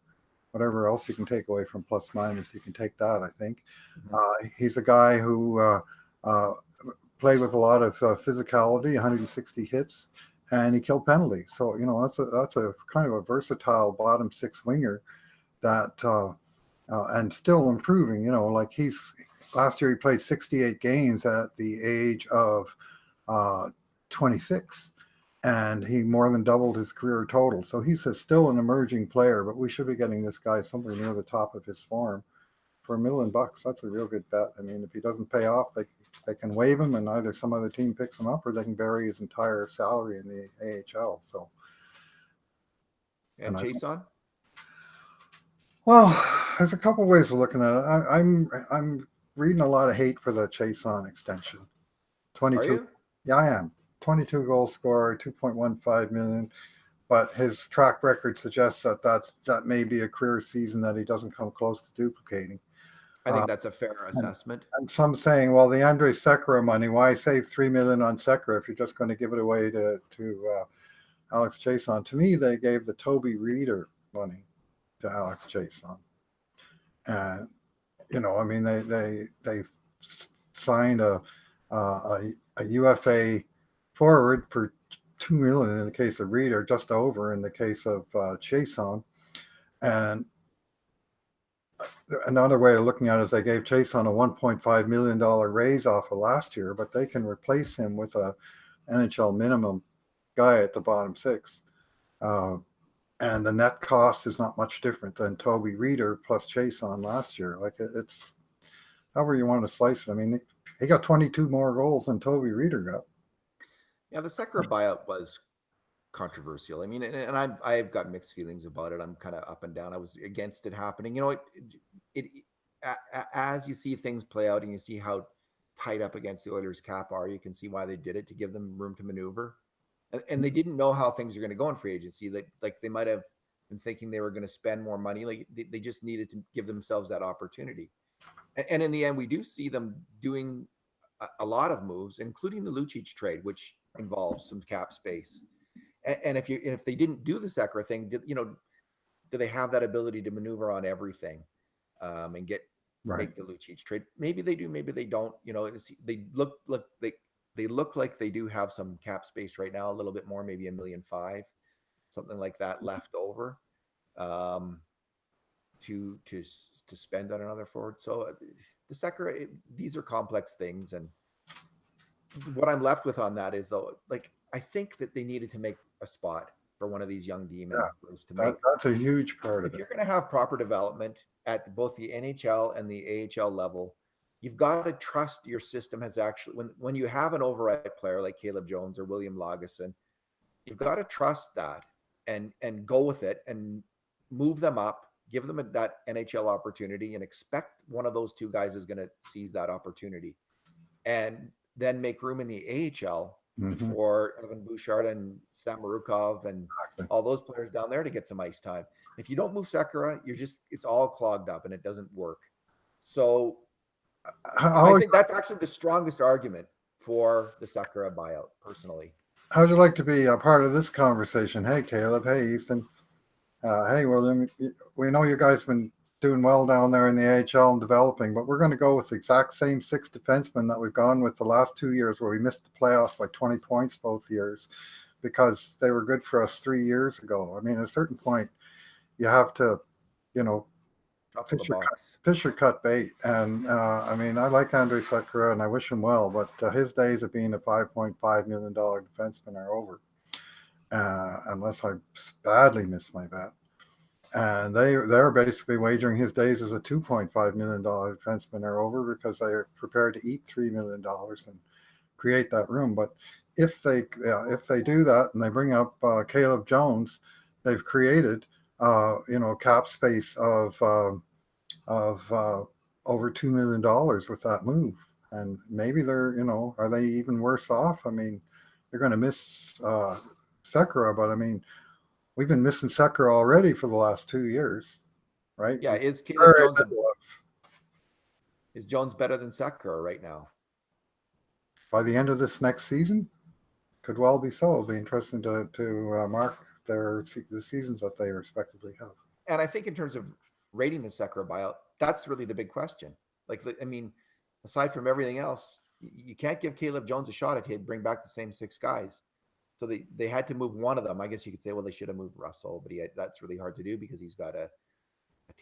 Speaker 2: Whatever else you can take away from plus minus, you can take that, I think. He's a guy who played with a lot of physicality, 160 hits, and he killed penalties. So, that's a kind of a versatile bottom 6 winger that and still improving. Like last year he played 68 games at the age of 26, and he more than doubled his career total. So he's still an emerging player, but we should be getting this guy somewhere near the top of his form for $1 million. That's a real good bet. I mean, if he doesn't pay off, they can waive him, and either some other team picks him up, or they can bury his entire salary in the AHL. So,
Speaker 1: and Chason?
Speaker 2: Well, there's a couple ways of looking at it. I'm reading a lot of hate for the Chason extension. 22.
Speaker 1: Are you?
Speaker 2: Yeah, I am. 22 goal scorer, 2.15 million. But his track record suggests that may be a career season that he doesn't come close to duplicating.
Speaker 1: I think that's a fair assessment.
Speaker 2: And some saying, well, the Andre Sekera money, why save $3 million on Sekera if you're just going to give it away to Alex Chason? To me, they gave the Toby Reeder money to Alex Chason. And I mean, they signed a UFA forward for $2 million in the case of Reeder, just over in the case of Chason. And another way of looking at it is they gave Chason a $1.5 million raise off of last year, but they can replace him with a NHL minimum guy at the bottom six. And the net cost is not much different than Toby Reeder plus Chason last year. Like it's however you want to slice it. I mean, he got 22 more goals than Toby Reeder got.
Speaker 1: Yeah, the Sekera buyout was controversial. I mean, and I've got mixed feelings about it. I'm kind of up and down. I was against it happening. As you see things play out and you see how tight up against the Oilers cap are, you can see why they did it, to give them room to maneuver. And they didn't know how things are going to go in free agency. Like they might have been thinking they were going to spend more money. Like they just needed to give themselves that opportunity. And in the end, we do see them doing a lot of moves, including the Lucic trade, which involves some cap space. And if they didn't do the Sekera thing, do they have that ability to maneuver on everything and make the Lucic trade? Maybe they do, maybe they don't. They look like they do have some cap space right now, a little bit more, maybe $1.5 million, something like that left over to spend on another forward. So the Sekera, these are complex things, and what I'm left with on that is, though, like, I think that they needed to make a spot for one of these young D-men.
Speaker 2: That's a huge part of it.
Speaker 1: If you're going to have proper development at both the NHL and the AHL level, you've got to trust your system has actually, when you have an override player like Caleb Jones or William Lagesson, you've got to trust that and go with it and move them up, give them that NHL opportunity, and expect one of those two guys is going to seize that opportunity. And then make room in the AHL for Evan Bouchard and Sam Marukov and all those players down there to get some ice time. If you don't move Sekera, it's all clogged up and it doesn't work. So I think that's actually the strongest argument for the Sekera buyout, personally.
Speaker 2: How'd you like to be a part of this conversation? Hey, Caleb. Hey, Ethan. Hey, well, then we know you guys have been doing well down there in the AHL and developing, but we're going to go with the exact same 6 defensemen that we've gone with the last 2 years, where we missed the playoffs by 20 points both years because they were good for us 3 years ago. I mean, at a certain point, you have to, fish or cut bait. And I mean, I like Andre Sekera and I wish him well, but his days of being a $5.5 million defenseman are over, unless I badly miss my bet. And they're basically wagering his days as a $2.5 million defenseman are over because they're prepared to eat $3 million and create that room. But if they do that and they bring up Caleb Jones, they've created cap space of over $2 million with that move. And maybe they're are they even worse off? I mean, they're going to miss Sekera, but I mean, we've been missing Sekera already for the last 2 years, right?
Speaker 1: Yeah, is Caleb Jones is Jones better than Sekera right now?
Speaker 2: By the end of this next season, could well be so. It'll be interesting to mark the seasons that they respectively have.
Speaker 1: And I think in terms of rating the Sekera buyout, that's really the big question. Like, I mean, aside from everything else, you can't give Caleb Jones a shot if he'd bring back the same 6 guys. So they had to move one of them. I guess you could say, well, they should have moved Russell, but that's really hard to do because he's got a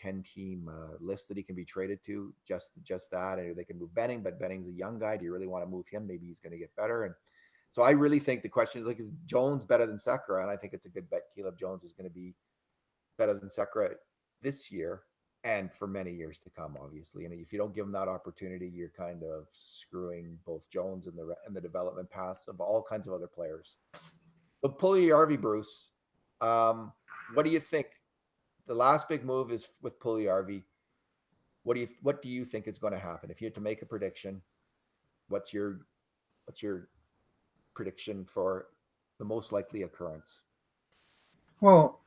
Speaker 1: 10-team list that he can be traded to. Just that, and they can move Benning, but Benning's a young guy. Do you really want to move him? Maybe he's going to get better. And so I really think the question is, like, is Jones better than Sekera? And I think it's a good bet. Caleb Jones is going to be better than Sekera this year and for many years to come, obviously. And if you don't give him that opportunity, you're kind of screwing both Jones and the development paths of all kinds of other players. But Puljujarvi, Bruce, what do you think? The last big move is with Puljujarvi. What do you think is going to happen? If you had to make a prediction, what's your prediction for the most likely occurrence?
Speaker 2: Well,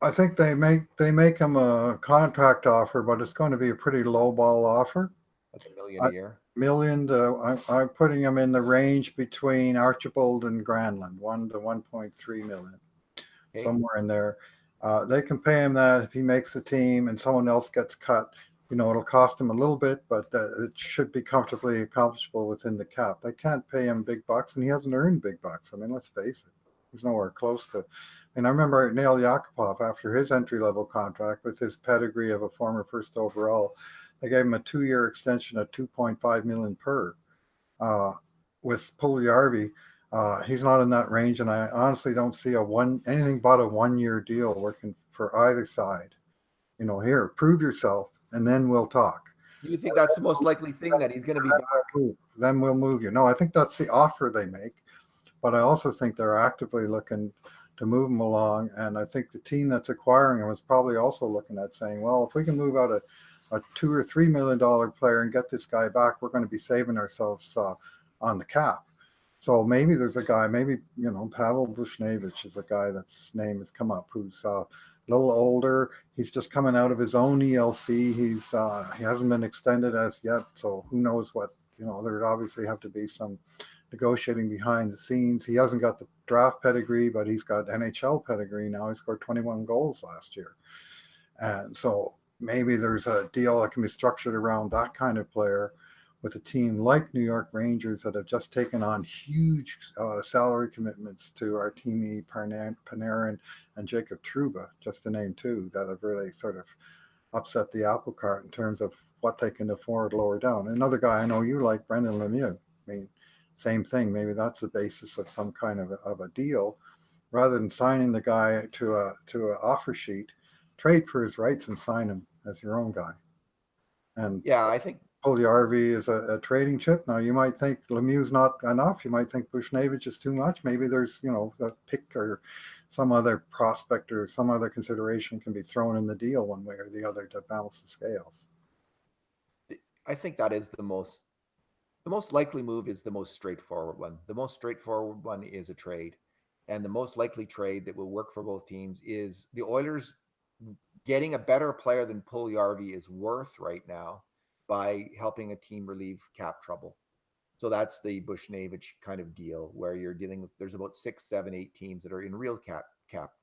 Speaker 2: I think they make him a contract offer, but it's going to be a pretty low ball offer.
Speaker 1: Like $1 million
Speaker 2: I,
Speaker 1: a year.
Speaker 2: million to, I'm putting him in the range between Archibald and Granlund, 1 to 1.3 million,
Speaker 1: Okay.
Speaker 2: somewhere in there. They can pay him that if he makes the team and someone else gets cut. It'll cost him a little bit, but it should be comfortably accomplishable within the cap. They can't pay him big bucks, and he hasn't earned big bucks. I mean, let's face it, he's nowhere close to. And I remember Neal Yakupov after his entry level contract with his pedigree of a former first overall, they gave him a 2 year extension at 2.5 million per. Uh, with Puljujarvi, he's not in that range, and I honestly don't see anything but a 1 year deal working for either side. Here, prove yourself, and then we'll talk.
Speaker 1: Do you think that's the most likely thing, that he's going to be back?
Speaker 2: Then we'll move you. No, I think that's the offer they make, but I also think they're actively looking to move him along, and I think the team that's acquiring him is probably also looking at saying, well, if we can move out a $2 or $3 million player and get this guy back, we're going to be saving ourselves on the cap. So maybe there's a guy, maybe Pavel Buchnevich is a guy that's name has come up, who's a little older. He's just coming out of his own ELC. He hasn't been extended as yet, so who knows what. There'd obviously have to be some negotiating behind the scenes. He hasn't got the draft pedigree, but he's got NHL pedigree now. He scored 21 goals last year, and so maybe there's a deal that can be structured around that kind of player with a team like New York Rangers that have just taken on huge salary commitments to Artemi Panarin and Jacob Trouba, just to name two, that have really sort of upset the apple cart in terms of what they can afford lower down. Another guy I know you like, Brendan Lemieux. I mean, same thing. Maybe that's the basis of some kind of a deal. Rather than signing the guy to a offer sheet, trade for his rights and sign him as your own guy. And
Speaker 1: Yeah, I think
Speaker 2: Puljujarvi is a trading chip. Now you might think Lemieux's not enough. You might think Buchnevich is too much. Maybe there's a pick or some other prospect or some other consideration can be thrown in the deal one way or the other to balance the scales.
Speaker 1: I think that is the most likely move, is the most straightforward one. The most straightforward one is a trade. And the most likely trade that will work for both teams is the Oilers getting a better player than Puljujarvi is worth right now by helping a team relieve cap trouble. So that's the Buchnevich kind of deal, where you're dealing with, there's about 6, 7, 8 teams that are in real cap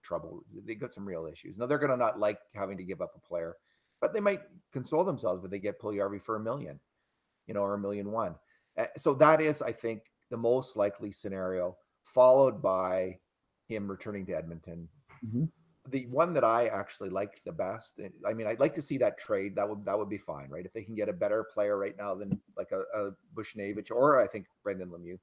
Speaker 1: trouble. They got some real issues. Now they're going to not like having to give up a player, but they might console themselves if they get Puljujarvi for $1 million, or $1.1 million. So that is, I think, the most likely scenario, followed by him returning to Edmonton.
Speaker 2: Mm-hmm.
Speaker 1: The one that I actually like the best, I mean, I'd like to see that trade. That would be fine, right? If they can get a better player right now than like a Buchnevich, or I think Brendan Lemieux,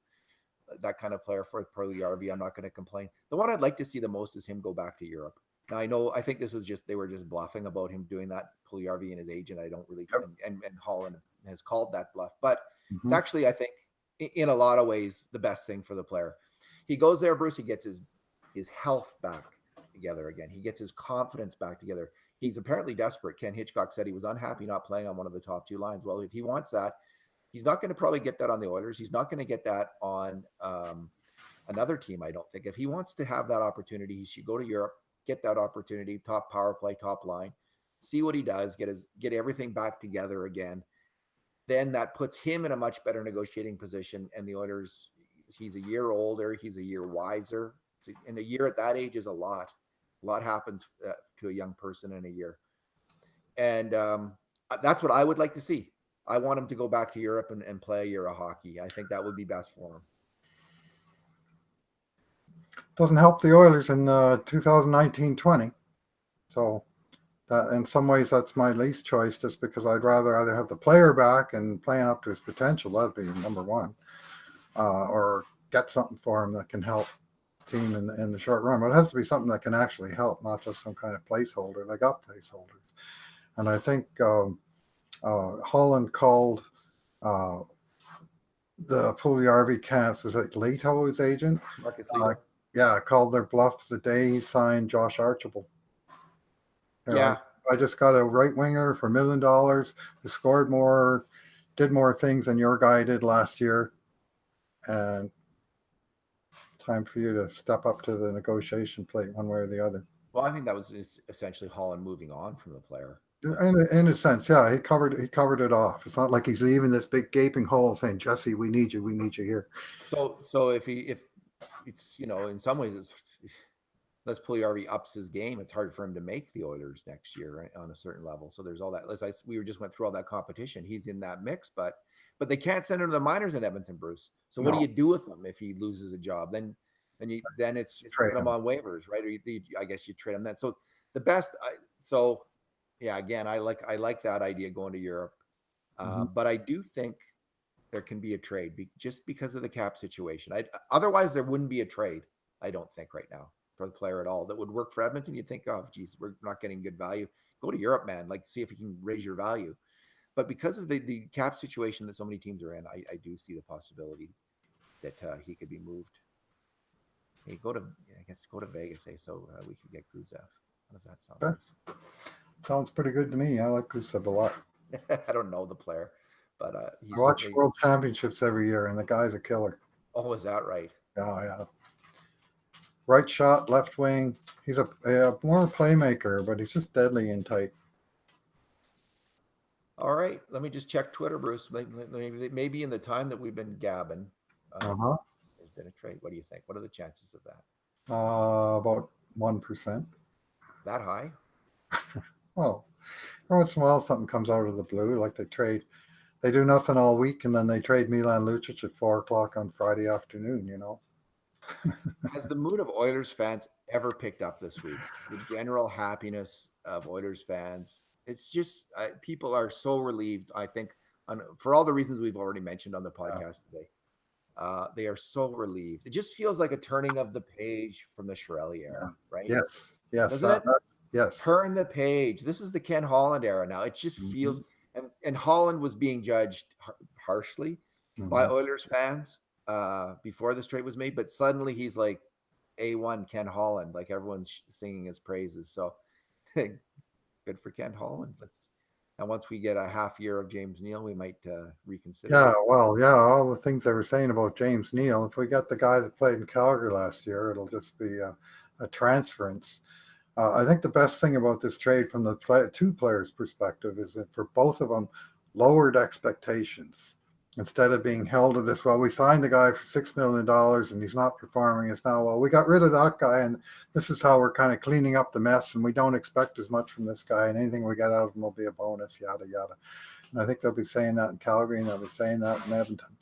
Speaker 1: that kind of player for Puljujarvi, I'm not going to complain. The one I'd like to see the most is him go back to Europe. Now I think this was they were just bluffing about him doing that, Puljujarvi and his agent. I don't really, and Holland has called that bluff, but it's actually, I think, in a lot of ways, the best thing for the player. He goes there, Bruce. He gets his health back together again. He gets his confidence back together. He's apparently desperate. Ken Hitchcock said he was unhappy not playing on one of the top two lines. Well, if he wants that, he's not going to probably get that on the Oilers. He's not going to get that on another team, I don't think. If he wants to have that opportunity, he should go to Europe, get that opportunity, top power play, top line, see what he does, get everything back together again. Then that puts him in a much better negotiating position. And the Oilers, he's a year older, he's a year wiser. And a year at that age is a lot. A lot happens to a young person in a year. And that's what I would like to see. I want him to go back to Europe and play a year of hockey. I think that would be best for him.
Speaker 2: Doesn't help the Oilers in 2019-20. So that, in some ways, that's my least choice, just because I'd rather either have the player back and playing up to his potential. That'd be number one, or get something for him that can help the team in the short run. But it has to be something that can actually help, not just some kind of placeholder. They got placeholders, and I think Holland called the Puljujarvi cast. Is it Leto, his agent?
Speaker 1: Marcus Leto.
Speaker 2: Yeah, called their bluff the day he signed Josh Archibald.
Speaker 1: Yeah.
Speaker 2: I just got a right winger for $1 million who scored more, did more things than your guy did last year. And time for you to step up to the negotiation plate one way or the other.
Speaker 1: Well, I think that was essentially Holland moving on from the player.
Speaker 2: In a sense, yeah, he covered it off. It's not like he's leaving this big gaping hole saying, "Jesse, we need you here."
Speaker 1: So if it's in some ways it's unless Puljujarvi ups his game, it's hard for him to make the Oilers next year, right, on a certain level. So there's all that. We just went through all that competition. He's in that mix, but they can't send him to the minors in Edmonton, Bruce. So what do
Speaker 2: No,
Speaker 1: you do with him if he loses a job? Then it's put
Speaker 2: trade
Speaker 1: him
Speaker 2: him.
Speaker 1: on waivers, right? Or I guess you trade him then. So the best. So yeah, again, I like that idea going to Europe,
Speaker 2: Mhm.
Speaker 1: but I do think there can be a trade just because of the cap situation. Otherwise there wouldn't be a trade. I don't think right now for the player at all that would work for Edmonton. You'd think, oh, geez, we're not getting good value. Go to Europe, man. Like, see if you can raise your value. But because of the cap situation that so many teams are in, I do see the possibility that he could be moved. Hey, go to Vegas, so we could get Guzev. How does that sound,
Speaker 2: Okay.
Speaker 1: Bruce?
Speaker 2: Sounds pretty good to me. I like Gusev a lot.
Speaker 1: I don't know the player, but
Speaker 2: I
Speaker 1: he's
Speaker 2: watch
Speaker 1: certainly.
Speaker 2: World Championships every year, and the guy's a killer.
Speaker 1: Oh, is that right?
Speaker 2: Yeah, yeah. Right shot, left wing. He's a more playmaker, but he's just deadly and tight.
Speaker 1: All right, let me just check Twitter, Bruce. Maybe in the time that we've been gabbing,
Speaker 2: Uh-huh.
Speaker 1: there's been a trade. What do you think? What are the chances of that?
Speaker 2: About 1%.
Speaker 1: That high?
Speaker 2: Well, every once in a while something comes out of the blue, like they do nothing all week, and then they trade Milan Lucic at 4 o'clock on Friday afternoon.
Speaker 1: Has the mood of Oilers fans ever picked up this week? The general happiness of Oilers fans. It's just people are so relieved. I think for all the reasons we've already mentioned on the
Speaker 2: Yeah.
Speaker 1: podcast today. They are so relieved. It just feels like a turning of the page from the Shirelli era, right?
Speaker 2: Yes,
Speaker 1: Doesn't it?
Speaker 2: yes.
Speaker 1: Turn the page. This is the Ken Holland era now. It just feels, and Holland was being judged harshly by Oilers fans before this trade was made, but suddenly he's like A1 Ken Holland, like everyone's singing his praises. So good for Ken Holland. And once we get a half year of James Neal, we might reconsider.
Speaker 2: Yeah, well, yeah, all the things they were saying about James Neal. If we got the guy that played in Calgary last year, it'll just be a transference. I think the best thing about this trade from the two players' perspective is that for both of them, lowered expectations. Instead of being held to this, well, we signed the guy for $6 million and he's not performing. It's now, well, we got rid of that guy and this is how we're kind of cleaning up the mess and we don't expect as much from this guy and anything we get out of him will be a bonus, yada, yada. And I think they'll be saying that in Calgary and they'll be saying that in Edmonton.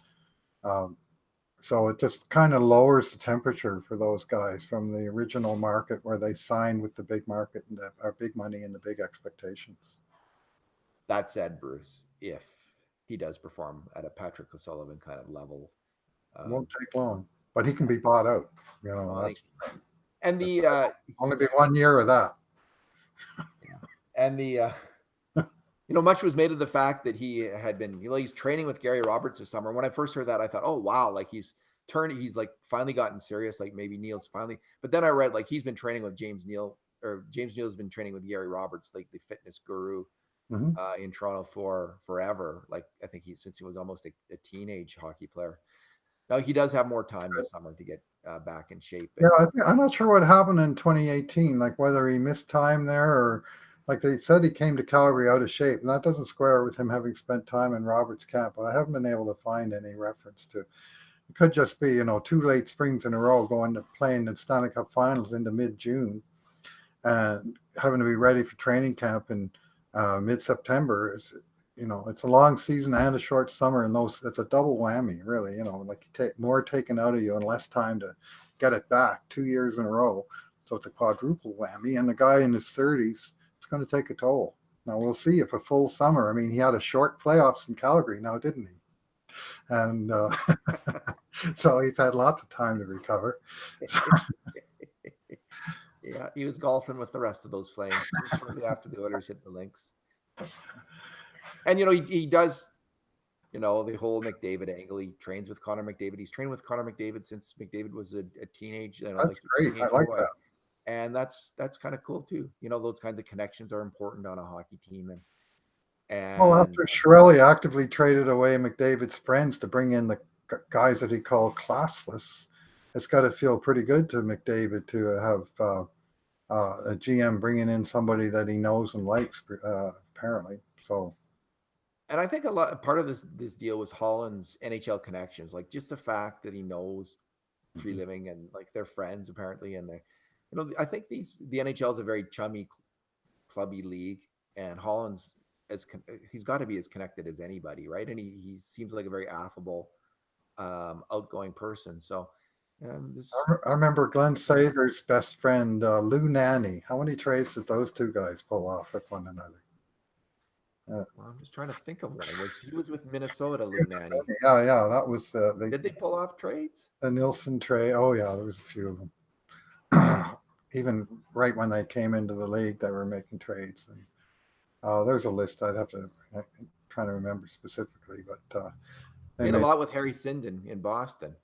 Speaker 2: So it just kind of lowers the temperature for those guys from the original market where they signed with the big market and our big money and the big expectations.
Speaker 1: That said, Bruce, if he does perform at a Patrick O'Sullivan kind of level,
Speaker 2: It won't take long, but he can be bought out.
Speaker 1: And the
Speaker 2: only be 1 year of that.
Speaker 1: And the much was made of the fact that he had been, he's training with Gary Roberts this summer. When I first heard that, I thought, oh wow, like he's like finally gotten serious, like maybe Neal's finally. But then I read like he's been training with James Neal, or James Neal's been training with Gary Roberts, like the fitness guru in Toronto for forever. Like I think since he was almost a teenage hockey player. Now he does have more time this summer to get back in shape.
Speaker 2: Yeah, I'm not sure what happened in 2018, like whether he missed time there or like they said he came to Calgary out of shape, and that doesn't square with him having spent time in Roberts camp, but I haven't been able to find any reference to. It could just be, 2 late springs in a row going to playing the Stanley Cup Finals into mid-June and having to be ready for training camp in mid-September. It's a long season and a short summer, and it's a double whammy, really. Like you take more taken out of you and less time to get it back 2 years in a row. So it's a quadruple whammy. And the guy in his 30s, it's going to take a toll. Now we'll see if a full summer. I mean, he had a short playoffs in Calgary now, didn't he? And so he's had lots of time to recover.
Speaker 1: Yeah, he was golfing with the rest of those Flames shortly after the Oilers hit the links. And he does, the whole McDavid angle. He trains with Connor McDavid. He's trained with Connor McDavid since McDavid was a teenage.
Speaker 2: That's great. I like that.
Speaker 1: And that's kind of cool too. Those kinds of connections are important on a hockey team. And
Speaker 2: after Shirelli actively traded away McDavid's friends to bring in the guys that he called classless, it's got to feel pretty good to McDavid to have a GM bringing in somebody that he knows and likes, apparently. So,
Speaker 1: And I think part of this deal was Holland's NHL connections, like just the fact that he knows Tree Living and like they're friends apparently, and I think the NHL is a very chummy, clubby league, and Holland's he's got to be as connected as anybody, right? And he seems like a very affable, outgoing person. So,
Speaker 2: I remember Glenn Sather's best friend, Lou Nanny. How many trades did those two guys pull off with one another?
Speaker 1: Well, I'm just trying to think of one. He was with Minnesota, Lou Nanny.
Speaker 2: Yeah, that was
Speaker 1: Did they pull off trades?
Speaker 2: The Nielsen trade. Oh yeah, there was a few of them. Even right when they came into the league, they were making trades. And there's a list. I'd have to try to remember specifically, but
Speaker 1: they made a lot with Harry Sinden in Boston.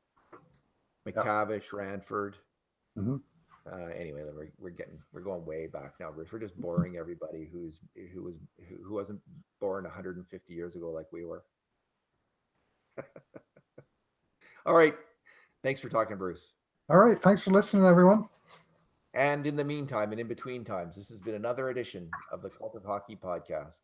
Speaker 1: McTavish, Ranford.
Speaker 2: Mm-hmm.
Speaker 1: Anyway, we're going way back now, Bruce. We're just boring everybody who wasn't born 150 years ago like we were. All right. Thanks for talking, Bruce.
Speaker 2: All right. Thanks for listening, everyone.
Speaker 1: And in the meantime and in between times, this has been another edition of the Cult of Hockey podcast.